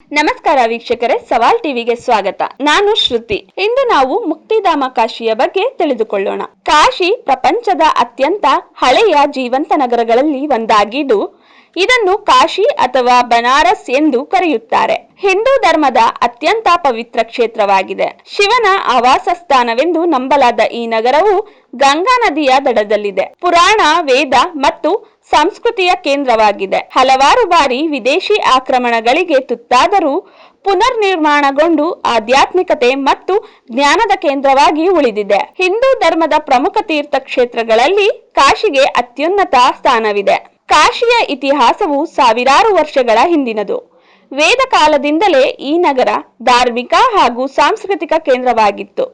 ನಮಸ್ಕಾರ ವೀಕ್ಷಕರೇ, ಸವಾಲ್ ಟಿವಿಗೆ ಸ್ವಾಗತ. ನಾನು ಶ್ರುತಿ. ಇಂದು ನಾವು ಮುಕ್ತಿಧಾಮ ಕಾಶಿಯ ಬಗ್ಗೆ ತಿಳಿದುಕೊಳ್ಳೋಣ. ಕಾಶಿ ಪ್ರಪಂಚದ ಅತ್ಯಂತ ಹಳೆಯ ಜೀವಂತ ನಗರಗಳಲ್ಲಿ ಒಂದಾಗಿದ್ದು ಇದನ್ನು ಕಾಶಿ ಅಥವಾ ಬನಾರಸ್ ಎಂದು ಕರೆಯುತ್ತಾರೆ. ಹಿಂದೂ ಧರ್ಮದ ಅತ್ಯಂತ ಪವಿತ್ರ ಕ್ಷೇತ್ರವಾಗಿದೆ. ಶಿವನ ಆವಾಸ ಸ್ಥಾನವೆಂದು ನಂಬಲಾದ ಈ ನಗರವು ಗಂಗಾ ನದಿಯ ದಡದಲ್ಲಿದೆ. ಪುರಾಣ, ವೇದ ಮತ್ತು ಸಂಸ್ಕೃತಿಯ ಕೇಂದ್ರವಾಗಿದೆ. ಹಲವಾರು ಬಾರಿ ವಿದೇಶಿ ಆಕ್ರಮಣಗಳಿಗೆ ತುತ್ತಾದರೂ ಪುನರ್ ನಿರ್ಮಾಣಗೊಂಡು ಆಧ್ಯಾತ್ಮಿಕತೆ ಮತ್ತು ಜ್ಞಾನದ ಕೇಂದ್ರವಾಗಿ ಉಳಿದಿದೆ. ಹಿಂದೂ ಧರ್ಮದ ಪ್ರಮುಖ ತೀರ್ಥ ಕ್ಷೇತ್ರಗಳಲ್ಲಿ ಕಾಶಿಗೆ ಅತ್ಯುನ್ನತ ಸ್ಥಾನವಿದೆ. ಕಾಶಿಯ ಇತಿಹಾಸವು ಸಾವಿರಾರು ವರ್ಷಗಳ ಹಿಂದಿನದು. ವೇದ ಕಾಲದಿಂದಲೇ ಈ ನಗರ ಧಾರ್ಮಿಕ ಹಾಗೂ ಸಾಂಸ್ಕೃತಿಕ ಕೇಂದ್ರವಾಗಿತ್ತು.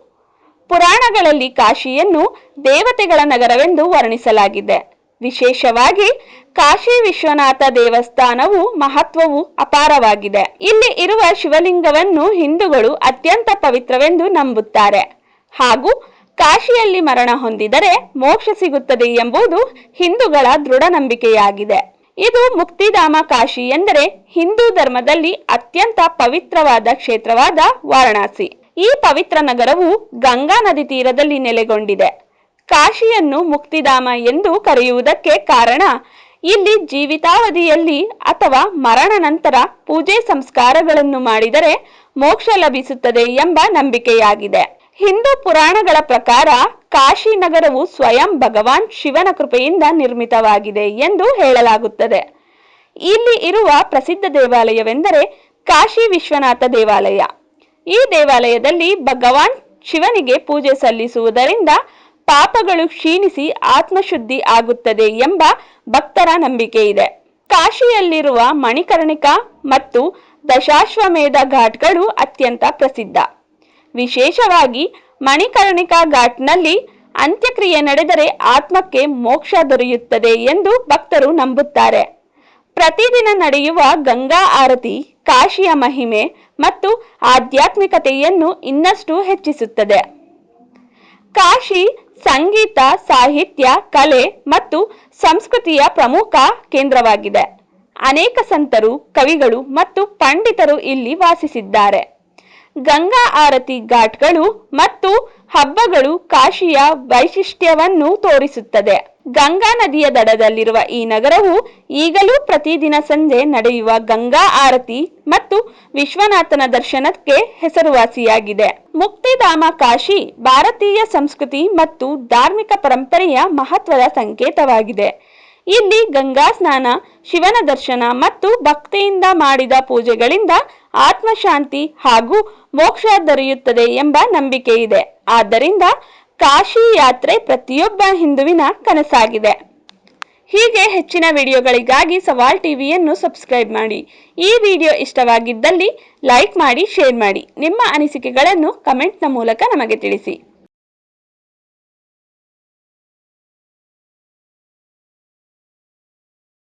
ಪುರಾಣಗಳಲ್ಲಿ ಕಾಶಿಯನ್ನು ದೇವತೆಗಳ ನಗರವೆಂದು ವರ್ಣಿಸಲಾಗಿದೆ. ವಿಶೇಷವಾಗಿ ಕಾಶಿ ವಿಶ್ವನಾಥ ದೇವಸ್ಥಾನವು ಮಹತ್ವವು ಅಪಾರವಾಗಿದೆ. ಇಲ್ಲಿ ಇರುವ ಶಿವಲಿಂಗವನ್ನು ಹಿಂದೂಗಳು ಅತ್ಯಂತ ಪವಿತ್ರವೆಂದು ನಂಬುತ್ತಾರೆ ಹಾಗೂ ಕಾಶಿಯಲ್ಲಿ ಮರಣ ಹೊಂದಿದರೆ ಮೋಕ್ಷ ಸಿಗುತ್ತದೆ ಎಂಬುದು ಹಿಂದೂಗಳ ದೃಢ ನಂಬಿಕೆಯಾಗಿದೆ. ಇದು ಮುಕ್ತಿಧಾಮ. ಕಾಶಿ ಎಂದರೆ ಹಿಂದೂ ಧರ್ಮದಲ್ಲಿ ಅತ್ಯಂತ ಪವಿತ್ರವಾದ ಕ್ಷೇತ್ರವಾದ ವಾರಣಾಸಿ. ಈ ಪವಿತ್ರ ನಗರವು ಗಂಗಾ ನದಿ ತೀರದಲ್ಲಿ ನೆಲೆಗೊಂಡಿದೆ. ಕಾಶಿಯನ್ನು ಮುಕ್ತಿಧಾಮ ಎಂದು ಕರೆಯುವುದಕ್ಕೆ ಕಾರಣ ಇಲ್ಲಿ ಜೀವಿತಾವಧಿಯಲ್ಲಿ ಅಥವಾ ಮರಣ ನಂತರ ಪೂಜೆ ಸಂಸ್ಕಾರಗಳನ್ನು ಮಾಡಿದರೆ ಮೋಕ್ಷ ಲಭಿಸುತ್ತದೆ ಎಂಬ ನಂಬಿಕೆಯಾಗಿದೆ. ಹಿಂದೂ ಪುರಾಣಗಳ ಪ್ರಕಾರ ಕಾಶಿ ನಗರವು ಸ್ವಯಂ ಭಗವಾನ್ ಶಿವನ ಕೃಪೆಯಿಂದ ನಿರ್ಮಿತವಾಗಿದೆ ಎಂದು ಹೇಳಲಾಗುತ್ತದೆ. ಇಲ್ಲಿ ಇರುವ ಪ್ರಸಿದ್ಧ ದೇವಾಲಯವೆಂದರೆ ಕಾಶಿ ವಿಶ್ವನಾಥ ದೇವಾಲಯ. ಈ ದೇವಾಲಯದಲ್ಲಿ ಭಗವಾನ್ ಶಿವನಿಗೆ ಪೂಜೆ ಸಲ್ಲಿಸುವುದರಿಂದ ಪಾಪಗಳು ಕ್ಷೀಣಿಸಿ ಆತ್ಮಶುದ್ಧಿ ಆಗುತ್ತದೆ ಎಂಬ ಭಕ್ತರ ನಂಬಿಕೆ ಇದೆ. ಕಾಶಿಯಲ್ಲಿರುವ ಮಣಿಕರ್ಣಿಕಾ ಮತ್ತು ದಶಾಶ್ವಮೇಧ ಘಾಟ್ಗಳು ಅತ್ಯಂತ ಪ್ರಸಿದ್ಧ. ವಿಶೇಷವಾಗಿ ಮಣಿಕರ್ಣಿಕಾ ಘಾಟ್ನಲ್ಲಿ ಅಂತ್ಯಕ್ರಿಯೆ ನಡೆದರೆ ಆತ್ಮಕ್ಕೆ ಮೋಕ್ಷ ದೊರೆಯುತ್ತದೆ ಎಂದು ಭಕ್ತರು ನಂಬುತ್ತಾರೆ. ಪ್ರತಿದಿನ ನಡೆಯುವ ಗಂಗಾ ಆರತಿ ಕಾಶಿಯ ಮಹಿಮೆ ಮತ್ತು ಆಧ್ಯಾತ್ಮಿಕತೆಯನ್ನು ಇನ್ನಷ್ಟು ಹೆಚ್ಚಿಸುತ್ತದೆ. ಕಾಶಿ ಸಂಗೀತ, ಸಾಹಿತ್ಯ, ಕಲೆ ಮತ್ತು ಸಂಸ್ಕೃತಿಯ ಪ್ರಮುಖ ಕೇಂದ್ರವಾಗಿದೆ. ಅನೇಕ ಸಂತರು, ಕವಿಗಳು ಮತ್ತು ಪಂಡಿತರು ಇಲ್ಲಿ ವಾಸಿಸಿದ್ದಾರೆ. ಗಂಗಾ ಆರತಿ ಘಾಟ್ಗಳು ಮತ್ತು ಹಬ್ಬಗಳು ಕಾಶಿಯ ವೈಶಿಷ್ಟ್ಯವನ್ನು ತೋರಿಸುತ್ತದೆ. ಗಂಗಾ ನದಿಯ ದಡದಲ್ಲಿರುವ ಈ ನಗರವು ಈಗಲೂ ಪ್ರತಿದಿನ ಸಂಜೆ ನಡೆಯುವ ಗಂಗಾ ಆರತಿ ಮತ್ತು ವಿಶ್ವನಾಥನ ದರ್ಶನಕ್ಕೆ ಹೆಸರುವಾಸಿಯಾಗಿದೆ. ಮುಕ್ತಿಧಾಮ ಕಾಶಿ ಭಾರತೀಯ ಸಂಸ್ಕೃತಿ ಮತ್ತು ಧಾರ್ಮಿಕ ಪರಂಪರೆಯ ಮಹತ್ವದ ಸಂಕೇತವಾಗಿದೆ. ಇಲ್ಲಿ ಗಂಗಾ ಸ್ನಾನ, ಶಿವನ ದರ್ಶನ ಮತ್ತು ಭಕ್ತಿಯಿಂದ ಮಾಡಿದ ಪೂಜೆಗಳಿಂದ ಆತ್ಮಶಾಂತಿ ಹಾಗೂ ಮೋಕ್ಷ ದೊರೆಯುತ್ತದೆ ಎಂಬ ನಂಬಿಕೆ ಇದೆ. ಆದ್ದರಿಂದ ಕಾಶಿ ಯಾತ್ರೆ ಪ್ರತಿಯೊಬ್ಬ ಹಿಂದುವಿನ ಕನಸಾಗಿದೆ. ಹೀಗೆ ಹೆಚ್ಚಿನ ವಿಡಿಯೋಗಳಿಗಾಗಿ ಸವಾಲ್ ಟಿವಿಯನ್ನು ಸಬ್ಸ್ಕ್ರೈಬ್ ಮಾಡಿ. ಈ ವಿಡಿಯೋ ಇಷ್ಟವಾಗಿದ್ದಲ್ಲಿ ಲೈಕ್ ಮಾಡಿ, ಶೇರ್ ಮಾಡಿ. ನಿಮ್ಮ ಅನಿಸಿಕೆಗಳನ್ನು ಕಮೆಂಟ್ನ ಮೂಲಕ ನಮಗೆ ತಿಳಿಸಿ.